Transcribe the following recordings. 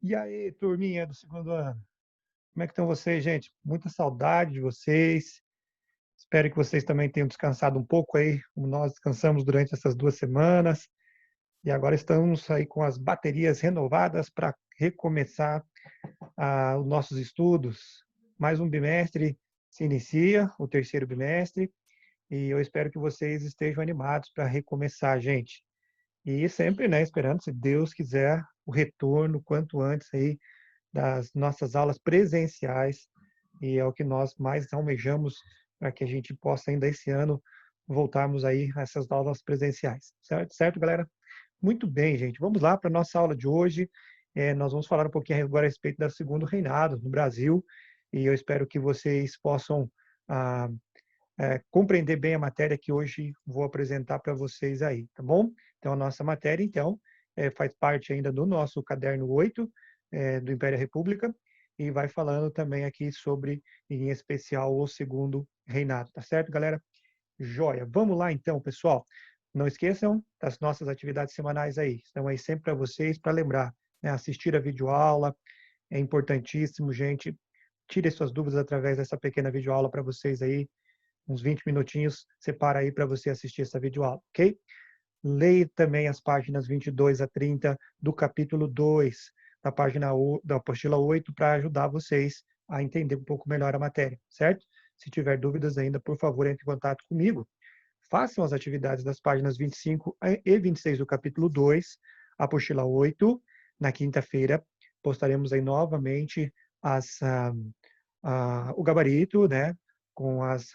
E aí, turminha do segundo ano? Como é que estão vocês, gente? Muita saudade de vocês. Espero que vocês também tenham descansado um pouco aí, como nós descansamos durante essas 2 semanas. E agora estamos aí com as baterias renovadas para recomeçar os nossos estudos. Mais um bimestre se inicia, o terceiro bimestre, e eu espero que vocês estejam animados para recomeçar, gente. E sempre, né, esperando, se Deus quiser, o retorno quanto antes aí das nossas aulas presenciais, e é o que nós mais almejamos para que a gente possa ainda esse ano voltarmos aí a essas aulas presenciais. Certo, certo, galera? Muito bem, gente. Vamos lá para a nossa aula de hoje. Nós vamos falar um pouquinho agora a respeito do segundo reinado no Brasil, e eu espero que vocês possam ah, compreender bem a matéria que hoje vou apresentar para vocês aí, tá bom? Então, a nossa matéria, então, faz parte ainda do nosso caderno 8 do Império e República, e vai falando também aqui sobre, em especial, o segundo reinado, tá certo, galera? Joia. Vamos lá, então, pessoal. Não esqueçam das nossas atividades semanais aí. Estão aí sempre para vocês, para lembrar, né? Assistir a videoaula é importantíssimo, gente. Tire suas dúvidas através dessa pequena videoaula para vocês aí, uns 20 minutinhos, separa aí para você assistir essa videoaula, ok? Leia também as páginas 22 a 30 do capítulo 2, da apostila 8, para ajudar vocês a entender um pouco melhor a matéria, certo? Se tiver dúvidas ainda, por favor, entre em contato comigo. Façam as atividades das páginas 25 e 26 do capítulo 2, apostila 8. Na quinta-feira, postaremos aí novamente as, o gabarito, né, com as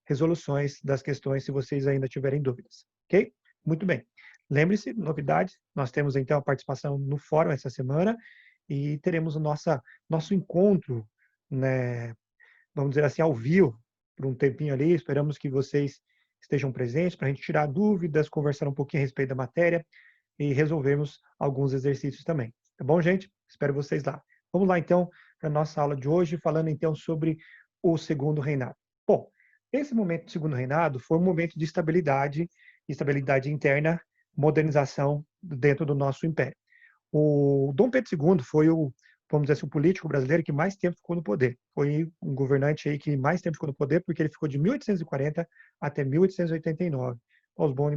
resoluções das questões, se vocês ainda tiverem dúvidas, ok? Muito bem. Lembre-se, novidade, nós temos então a participação no fórum essa semana e teremos o nosso encontro, né, vamos dizer assim, ao vivo, por um tempinho ali. Esperamos que vocês estejam presentes para a gente tirar dúvidas, conversar um pouquinho a respeito da matéria e resolvermos alguns exercícios também. Tá bom, gente? Espero vocês lá. Vamos lá, então, para a nossa aula de hoje, falando então sobre o segundo reinado. Bom, esse momento do segundo reinado foi um momento de estabilidade interna, modernização dentro do nosso império. O Dom Pedro II foi vamos dizer assim, o político brasileiro que mais tempo ficou no poder. Foi um governante aí que mais tempo ficou no poder, porque ele ficou de 1840 até 1889. Os bons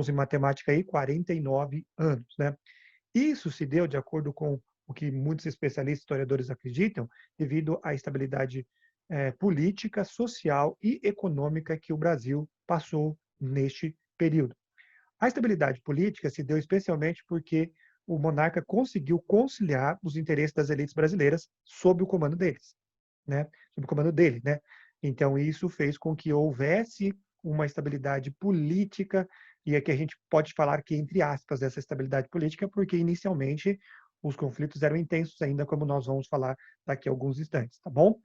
em matemática aí, 49 anos, né? Isso se deu, de acordo com o que muitos especialistas e historiadores acreditam, devido à estabilidade política, social e econômica que o Brasil passou neste período. A estabilidade política se deu especialmente porque o monarca conseguiu conciliar os interesses das elites brasileiras sob o comando deles, né? Sob o comando dele, né? Então isso fez com que houvesse uma estabilidade política, e aqui a gente pode falar que entre aspas essa estabilidade política, porque inicialmente os conflitos eram intensos ainda, como nós vamos falar daqui a alguns instantes, tá bom?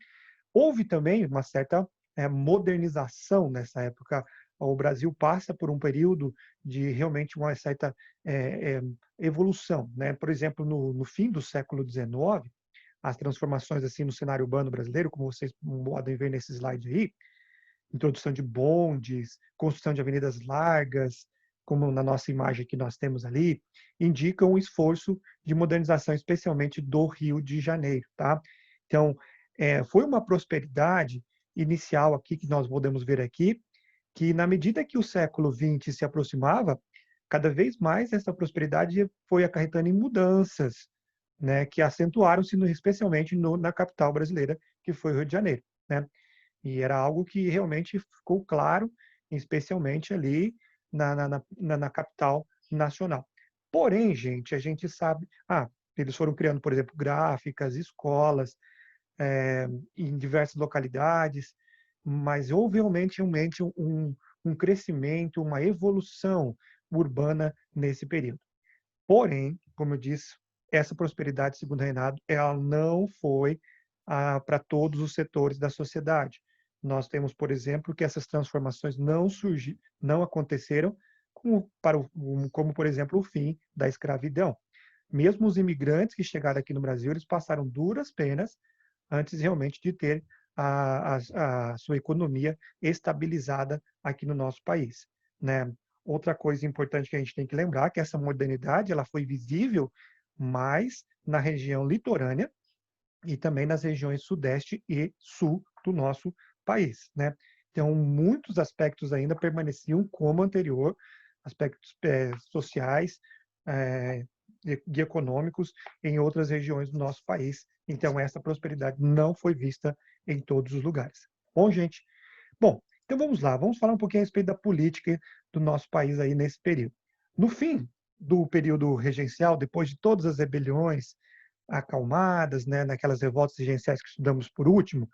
Houve também uma certa modernização nessa época. O Brasil passa por um período de realmente uma certa evolução, né? Por exemplo, no fim do século XIX, as transformações assim no cenário urbano brasileiro, como vocês podem ver nesse slide aí, introdução de bondes, construção de avenidas largas, como na nossa imagem que nós temos ali, indicam um esforço de modernização, especialmente do Rio de Janeiro, tá? Então, foi uma prosperidade inicial aqui que nós podemos ver aqui, que na medida que o século XX se aproximava, cada vez mais essa prosperidade foi acarretando em mudanças, né, que acentuaram-se especialmente na capital brasileira, que foi o Rio de Janeiro, né? E era algo que realmente ficou claro, especialmente ali na capital nacional. Porém, gente, a gente sabe, eles foram criando, por exemplo, gráficas, escolas, em diversas localidades, mas houve realmente um crescimento, uma evolução urbana nesse período. Porém, como eu disse, essa prosperidade, segundo o Reinado, ela não foi para todos os setores da sociedade. Nós temos, por exemplo, que essas transformações não aconteceram como, por exemplo, o fim da escravidão. Mesmo os imigrantes que chegaram aqui no Brasil, eles passaram duras penas antes realmente de ter a sua economia estabilizada aqui no nosso país, né? Outra coisa importante que a gente tem que lembrar é que essa modernidade ela foi visível mais na região litorânea e também nas regiões sudeste e sul do nosso país, né. Então, muitos aspectos ainda permaneciam como anterior, aspectos, sociais, e econômicos em outras regiões do nosso país. Então, essa prosperidade não foi vista em todos os lugares. Bom, gente, bom, então vamos lá, vamos falar um pouquinho a respeito da política do nosso país aí nesse período. No fim do período regencial, depois de todas as rebeliões acalmadas, né, naquelas revoltas regenciais que estudamos por último,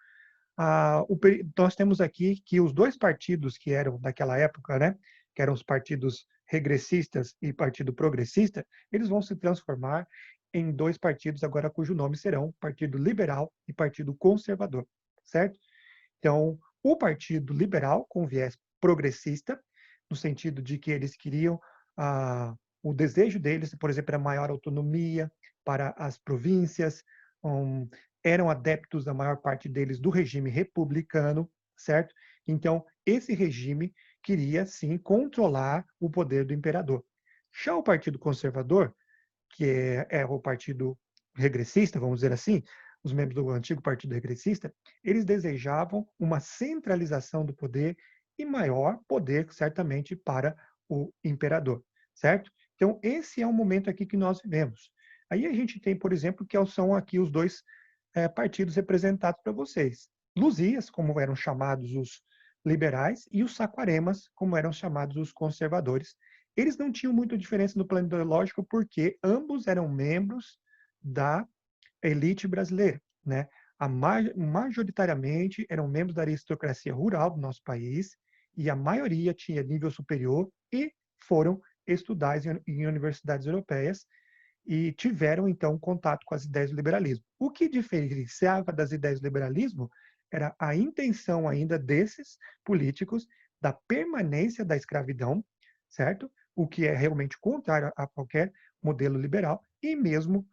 nós temos aqui que os dois partidos que eram daquela época, né, que eram os partidos regressistas e Partido Progressista, eles vão se transformar em dois partidos agora cujo nome serão Partido Liberal e Partido Conservador, certo? Então, o Partido Liberal, com viés progressista, no sentido de que eles queriam, o desejo deles, por exemplo, era maior autonomia para as províncias, um, eram adeptos, a maior parte deles, do regime republicano, certo? Então, esse regime queria, sim, controlar o poder do imperador. Já o Partido Conservador, que é o partido regressista, vamos dizer assim, os membros do antigo partido regressista, eles desejavam uma centralização do poder e maior poder, certamente, para o imperador, certo? Então, esse é o momento aqui que nós vivemos. Aí a gente tem, por exemplo, que são aqui os dois partidos representados para vocês. Luzias, como eram chamados os liberais, e os saquaremas, como eram chamados os conservadores. Eles não tinham muita diferença no plano ideológico porque ambos eram membros da elite brasileira, né? Majoritariamente eram membros da aristocracia rural do nosso país e a maioria tinha nível superior e foram estudar em universidades europeias e tiveram, então, contato com as ideias do liberalismo. O que diferenciava das ideias do liberalismo era a intenção ainda desses políticos da permanência da escravidão, certo? O que é realmente contrário a qualquer modelo liberal, e mesmo,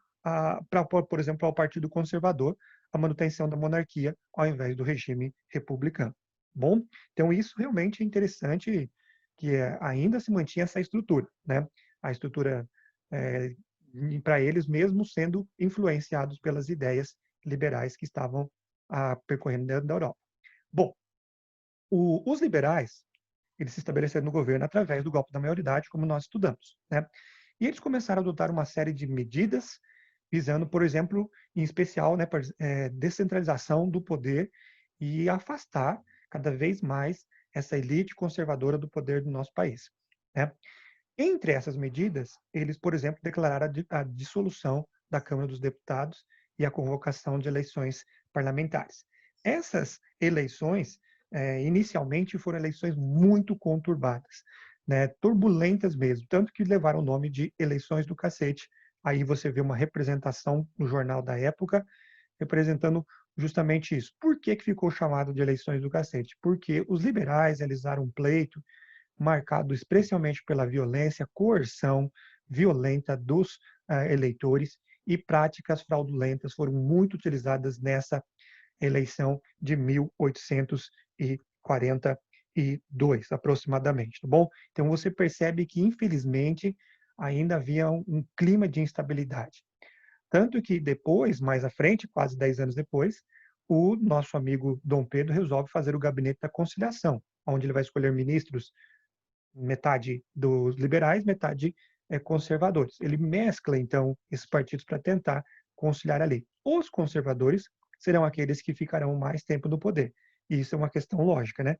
por exemplo, ao Partido Conservador, a manutenção da monarquia ao invés do regime republicano. Bom, então isso realmente é interessante, que ainda se mantinha essa estrutura, né? A estrutura é, para eles, mesmo sendo influenciados pelas ideias liberais que estavam percorrendo dentro da Europa. Bom, os liberais, eles se estabeleceram no governo através do golpe da maioridade, como nós estudamos, né? E eles começaram a adotar uma série de medidas visando, por exemplo, em especial, né, descentralização do poder e afastar cada vez mais essa elite conservadora do poder do nosso país, né? Entre essas medidas, eles, por exemplo, declararam a dissolução da Câmara dos Deputados e a convocação de eleições parlamentares. Essas eleições, inicialmente, foram eleições muito conturbadas, né, turbulentas mesmo, tanto que levaram o nome de eleições do cacete. Aí você vê uma representação no jornal da época, representando justamente isso. Por que que ficou chamado de eleições do cacete? Porque os liberais realizaram um pleito marcado especialmente pela violência, coerção violenta dos eleitores, e práticas fraudulentas foram muito utilizadas nessa eleição de 1842, aproximadamente, tá bom? Então você percebe que, infelizmente, ainda havia um clima de instabilidade. Tanto que depois, mais à frente, quase 10 anos depois, o nosso amigo Dom Pedro resolve fazer o Gabinete da Conciliação, onde ele vai escolher ministros, metade dos liberais, metade conservadores. Ele mescla, então, esses partidos para tentar conciliar ali. Os conservadores serão aqueles que ficarão mais tempo no poder. E isso é uma questão lógica, né?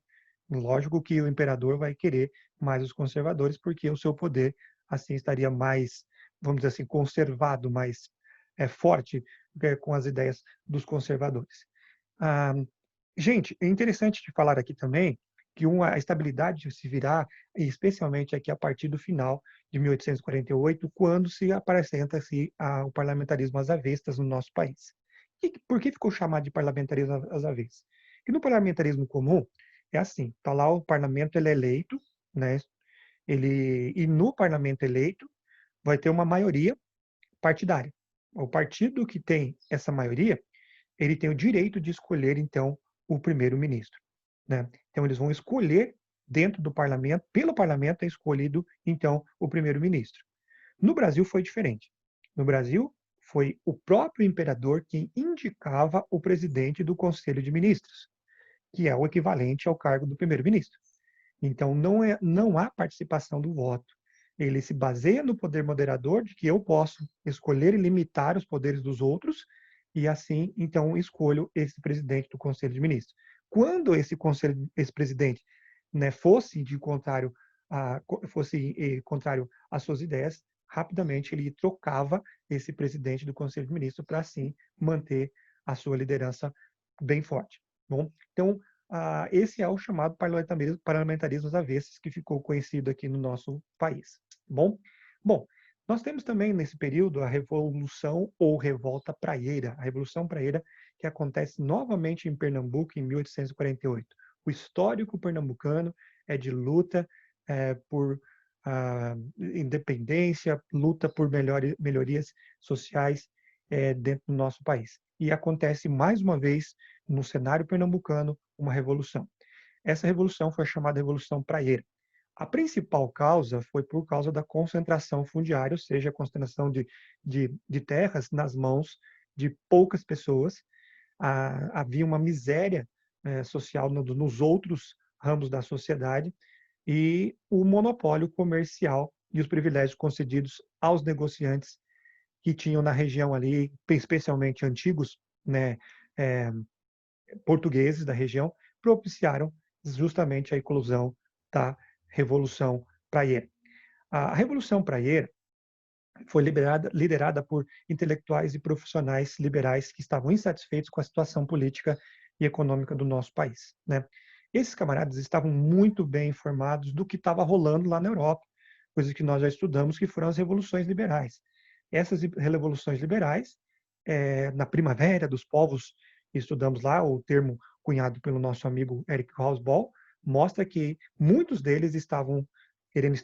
Lógico que o imperador vai querer mais os conservadores, porque o seu poder, assim, estaria mais, vamos dizer assim, conservado, mais forte com as ideias dos conservadores. Ah, gente, é interessante de falar aqui também que a estabilidade se virá, especialmente aqui a partir do final de 1848, quando se apresenta-se o parlamentarismo às avessas no nosso país. E por que ficou chamado de parlamentarismo às avessas? Porque no parlamentarismo comum é assim, está lá o parlamento, ele é eleito, né? E no parlamento eleito vai ter uma maioria partidária. O partido que tem essa maioria, ele tem o direito de escolher, então, o primeiro-ministro, né? Então, eles vão escolher dentro do parlamento, pelo parlamento é escolhido, então, o primeiro-ministro. No Brasil foi diferente. No Brasil, foi o próprio imperador quem indicava o presidente do Conselho de Ministros, que é o equivalente ao cargo do primeiro-ministro. Então, não há participação do voto. Ele se baseia no poder moderador, de que eu posso escolher e limitar os poderes dos outros, e assim, então, escolho esse presidente do Conselho de Ministros. Quando esse presidente, né, fosse contrário às suas ideias, rapidamente ele trocava esse presidente do Conselho de Ministros para assim manter a sua liderança bem forte. Bom, então esse é o chamado parlamentarismo às avessas, que ficou conhecido aqui no nosso país. Bom, nós temos também nesse período a Revolução ou Revolta Praieira, a Revolução Praieira, que acontece novamente em Pernambuco em 1848. O histórico pernambucano é de luta por independência, luta por melhorias sociais dentro do nosso país. E acontece mais uma vez no cenário pernambucano uma revolução. Essa revolução foi chamada Revolução Praieira. A principal causa foi por causa da concentração fundiária, ou seja, a concentração de terras nas mãos de poucas pessoas. Havia uma miséria social nos outros ramos da sociedade, e o monopólio comercial e os privilégios concedidos aos negociantes que tinham na região ali, especialmente antigos, né, portugueses da região, propiciaram justamente a eclosão da Revolução Praieira. A Revolução Praieira foi liderada por intelectuais e profissionais liberais que estavam insatisfeitos com a situação política e econômica do nosso país, né? Esses camaradas estavam muito bem informados do que estava rolando lá na Europa, coisas que nós já estudamos, que foram as revoluções liberais. Essas revoluções liberais, na primavera dos povos, estudamos lá o termo cunhado pelo nosso amigo Eric Hobsbawm, mostra que muitos deles estavam querendo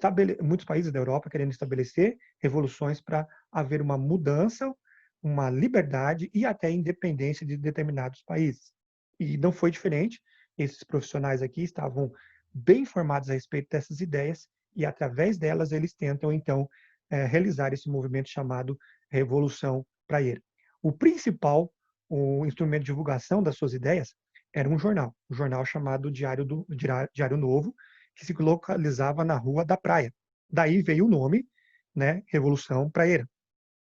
muitos países da Europa querendo estabelecer revoluções para haver uma mudança, uma liberdade e até independência de determinados países. E não foi diferente. Esses profissionais aqui estavam bem informados a respeito dessas ideias e, através delas, eles tentam, então, realizar esse movimento chamado Revolução Praieira. O instrumento de divulgação das suas ideias era um jornal chamado Diário Novo, que se localizava na Rua da Praia. Daí veio o nome, né, Revolução Praieira,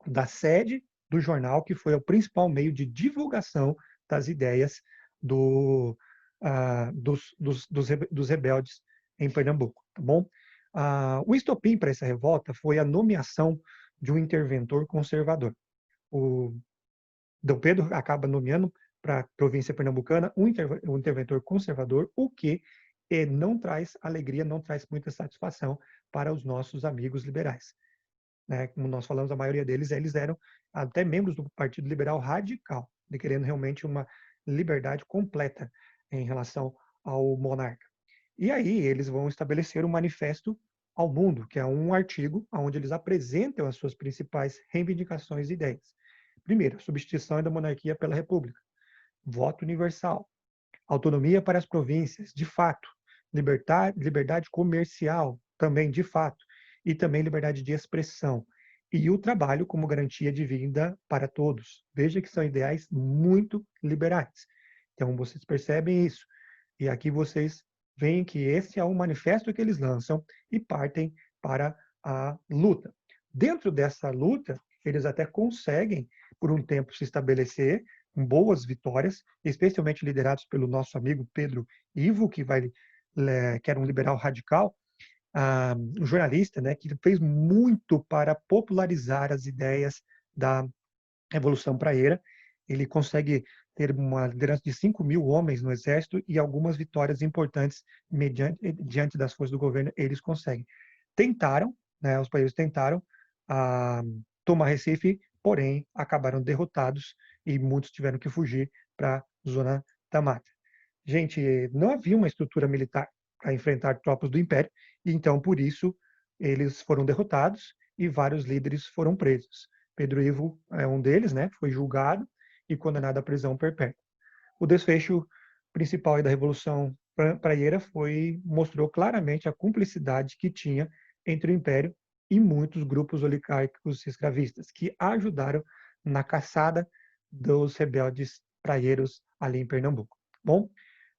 da sede do jornal, que foi o principal meio de divulgação das ideias dos rebeldes em Pernambuco, tá bom? O estopim para essa revolta foi a nomeação de um interventor conservador. O Dom Pedro acaba nomeando para a província pernambucana um interventor conservador, o que não traz alegria, não traz muita satisfação para os nossos amigos liberais. Né? Como nós falamos, a maioria deles, eles eram até membros do Partido Liberal Radical, querendo realmente uma liberdade completa em relação ao monarca. E aí eles vão estabelecer um manifesto ao mundo, que é um artigo onde eles apresentam as suas principais reivindicações e ideias. Primeiro, a substituição da monarquia pela república, voto universal, autonomia para as províncias, de fato, liberdade comercial, também de fato, e também liberdade de expressão, e o trabalho como garantia de vida para todos. Veja que são ideais muito liberais. Então, vocês percebem isso. E aqui vocês veem que esse é o manifesto que eles lançam e partem para a luta. Dentro dessa luta, eles até conseguem, por um tempo, se estabelecer com boas vitórias, especialmente liderados pelo nosso amigo Pedro Ivo, que era um liberal radical, um jornalista, né, que fez muito para popularizar as ideias da Revolução Praieira. Ele consegue ter uma liderança de 5.000 homens no exército e algumas vitórias importantes diante das forças do governo, eles conseguem. Tentaram, né, os países tentaram tomar Recife, porém acabaram derrotados e muitos tiveram que fugir para a Zona da Mata. Gente, não havia uma estrutura militar para enfrentar tropas do Império, e então, por isso, eles foram derrotados e vários líderes foram presos. Pedro Ivo é um deles, né? Foi julgado e condenado à prisão perpétua. O desfecho principal da Revolução Praieira mostrou claramente a cumplicidade que tinha entre o Império e muitos grupos oligárquicos escravistas, que ajudaram na caçada dos rebeldes praieiros ali em Pernambuco. Bom,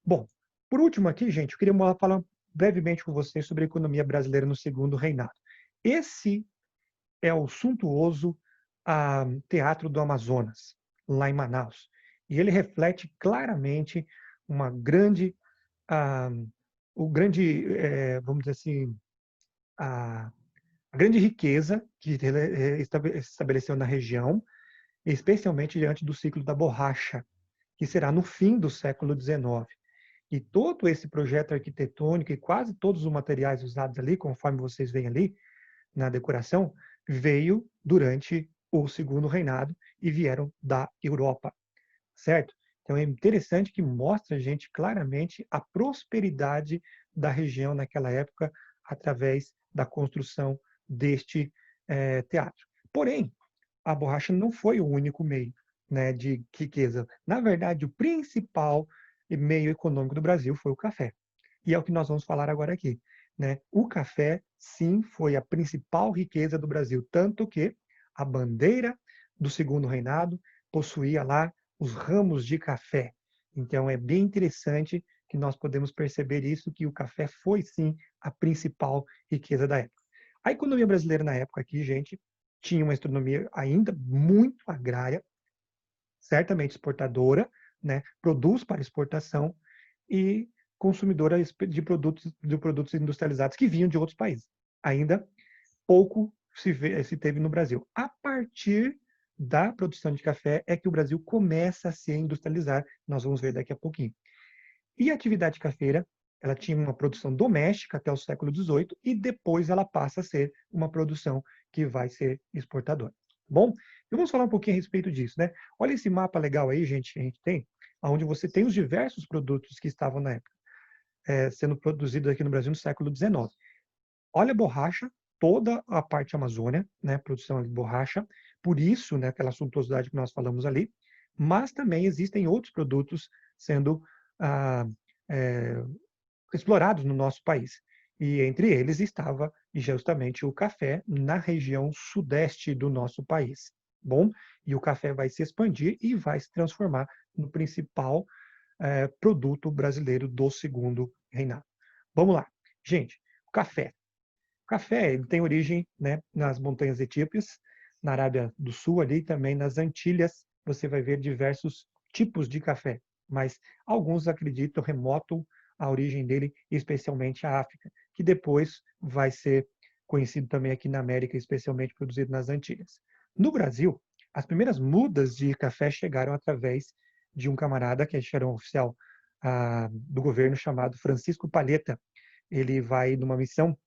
bom, por último aqui, gente, eu queria falar brevemente com vocês sobre a economia brasileira no segundo reinado. Esse é o suntuoso Teatro do Amazonas, lá em Manaus. E ele reflete claramente uma grande, ah, vamos dizer assim, a, a grande riqueza que se estabeleceu na região, especialmente diante do ciclo da borracha, que será no fim do século XIX. E todo esse projeto arquitetônico e quase todos os materiais usados ali, conforme vocês veem ali na decoração, veio durante o segundo reinado e vieram da Europa, certo? Então é interessante que mostra a gente claramente a prosperidade da região naquela época através da construção deste teatro. Porém, a borracha não foi o único meio, né, de riqueza. Na verdade, o principal meio econômico do Brasil foi o café. E é o que nós vamos falar agora aqui. Né? O café, sim, foi a principal riqueza do Brasil, tanto que a bandeira do segundo reinado possuía lá os ramos de café. Então é bem interessante que nós podemos perceber isso, que o café foi, sim, a principal riqueza da época. A economia brasileira na época aqui, gente, tinha uma economia ainda muito agrária, certamente exportadora, né, produz para exportação e consumidora de produtos industrializados que vinham de outros países. Ainda pouco se teve no Brasil. A partir da produção de café é que o Brasil começa a se industrializar, nós vamos ver daqui a pouquinho. E a atividade cafeira, ela tinha uma produção doméstica até o século XVIII e depois ela passa a ser uma produção que vai ser exportadora. Bom, então vamos falar um pouquinho a respeito disso, né? Olha esse mapa legal aí, gente, que a gente tem, onde você tem os diversos produtos que estavam na época, sendo produzidos aqui no Brasil no século XIX. Olha a borracha, toda a parte Amazônia, né, produção de borracha, por isso, né, aquela suntuosidade que nós falamos ali, mas também existem outros produtos sendo ah, é, explorados no nosso país. E entre eles estava justamente o café na região sudeste do nosso país. Bom, e o café vai se expandir e vai se transformar no principal produto brasileiro do segundo reinado. Vamos lá. Gente, o café. O café ele tem origem, né, nas montanhas etíopes, na Arábia do Sul, ali também nas Antilhas, você vai ver diversos tipos de café, mas alguns acreditam, remotam a origem dele, especialmente a África, que depois vai ser conhecido também aqui na América, especialmente produzido nas Antilhas. No Brasil, as primeiras mudas de café chegaram através de um camarada que era um oficial do governo chamado Francisco Palheta. Ele vai numa missão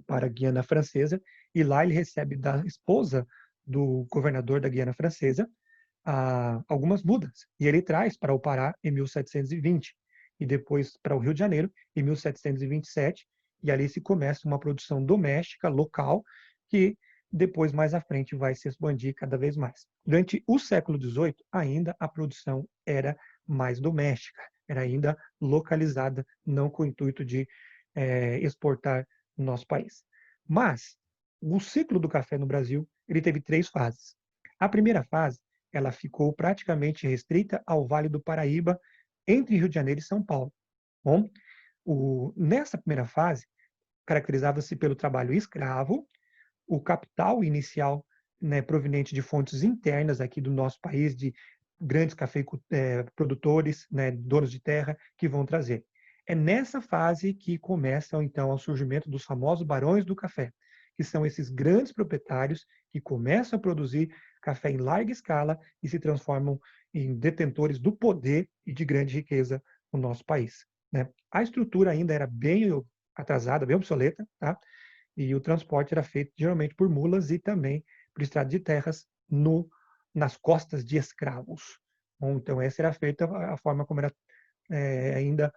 para a Guiana Francesa e lá ele recebe da esposa do governador da Guiana Francesa algumas mudas. E ele traz para o Pará em 1720 e depois para o Rio de Janeiro em 1727 e ali se começa uma produção doméstica local que depois mais à frente vai se expandir cada vez mais. Durante o século XVIII ainda a produção era mais doméstica, era ainda localizada, não com o intuito de exportar no nosso país. Mas o ciclo do café no Brasil ele teve 3 fases. A primeira fase ela ficou praticamente restrita ao Vale do Paraíba, entre Rio de Janeiro e São Paulo. Bom, nessa primeira fase, caracterizava-se pelo trabalho escravo, o capital inicial, né, proveniente de fontes internas aqui do nosso país, de grandes produtores, né, donos de terra, que vão trazer. É nessa fase que começa, então, o surgimento dos famosos barões do café, que são esses grandes proprietários que começam a produzir café em larga escala e se transformam em detentores do poder e de grande riqueza no nosso país. Né? A estrutura ainda era bem atrasada, bem obsoleta, tá? E o transporte era feito geralmente por mulas e também por estrada de terras nas costas de escravos. Bom, então, essa era feita a forma como era ainda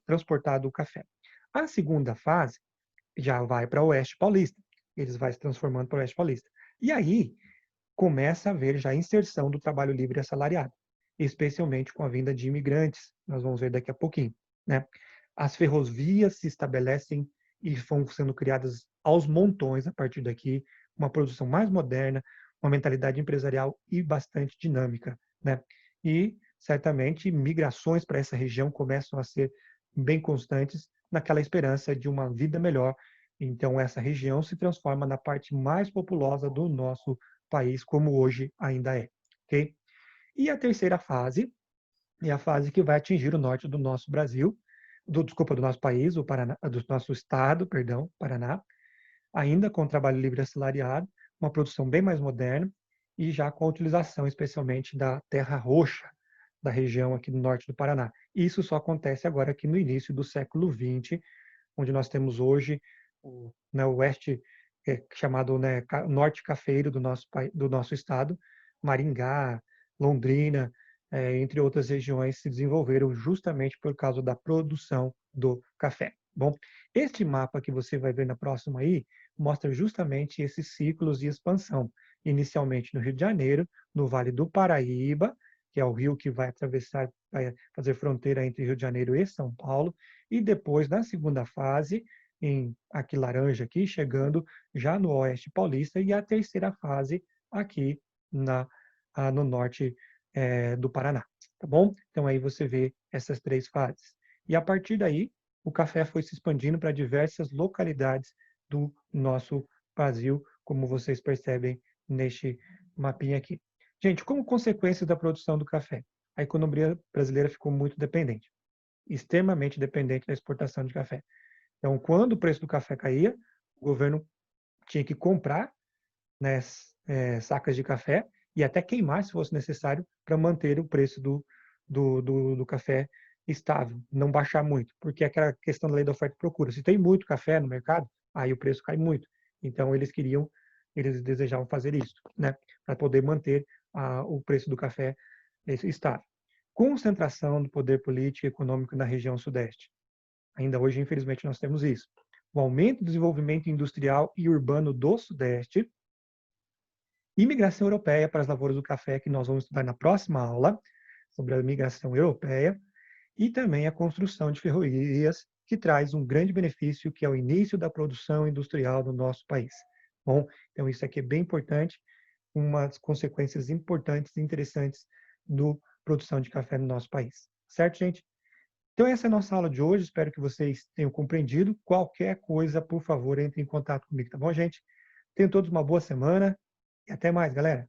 transportado o café. A segunda fase já vai para o Oeste Paulista. Eles vão se transformando para o Oeste Paulista. E aí começa a haver já a inserção do trabalho livre assalariado, especialmente com a vinda de imigrantes. Nós vamos ver daqui a pouquinho. Né? As ferrovias se estabelecem e vão sendo criadas aos montões a partir daqui, uma produção mais moderna, uma mentalidade empresarial e bastante dinâmica, né? E certamente migrações para essa região começam a ser bem constantes naquela esperança de uma vida melhor. Então essa região se transforma na parte mais populosa do nosso país, como hoje ainda é, ok? E a terceira fase é a fase que vai atingir o norte do nosso Brasil, desculpa, do nosso país, o Paraná, do nosso estado, perdão, Paraná, ainda com trabalho livre assalariado, uma produção bem mais moderna e já com a utilização especialmente da terra roxa da região aqui do norte do Paraná. Isso só acontece agora aqui no início do século XX, onde nós temos hoje o oeste, chamado, né, norte cafeiro do nosso estado, Maringá, Londrina, entre outras regiões, se desenvolveram justamente por causa da produção do café. Bom, este mapa que você vai ver na próxima aí mostra justamente esses ciclos de expansão. Inicialmente no Rio de Janeiro, no Vale do Paraíba, que é o rio que vai atravessar, vai fazer fronteira entre Rio de Janeiro e São Paulo, e depois, na segunda fase, em aqui laranja aqui, chegando já no Oeste Paulista, e a terceira fase aqui no norte do Paraná, tá bom? Então aí você vê essas três fases. E a partir daí, o café foi se expandindo para diversas localidades do nosso Brasil, como vocês percebem neste mapinha aqui. Gente, como consequência da produção do café, a economia brasileira ficou muito dependente, extremamente dependente da exportação de café. Então, quando o preço do café caía, o governo tinha que comprar, né, sacas de café e até queimar, se fosse necessário, para manter o preço do café estável, não baixar muito, porque é aquela questão da lei da oferta e procura. Se tem muito café no mercado, aí o preço cai muito. Então, eles desejavam fazer isso, né, para poder manter o preço do café estável. Concentração do poder político e econômico na região sudeste. Ainda hoje, infelizmente, nós temos isso. O aumento do desenvolvimento industrial e urbano do Sudeste, imigração europeia para as lavouras do café, que nós vamos estudar na próxima aula, sobre a migração europeia, e também a construção de ferrovias, que traz um grande benefício, que é o início da produção industrial do nosso país. Bom, então isso aqui é bem importante, umas consequências importantes e interessantes da produção de café no nosso país. Certo, gente? Então, essa é a nossa aula de hoje. Espero que vocês tenham compreendido. Qualquer coisa, por favor, entre em contato comigo, tá bom, gente? Tenham todos uma boa semana e até mais, galera.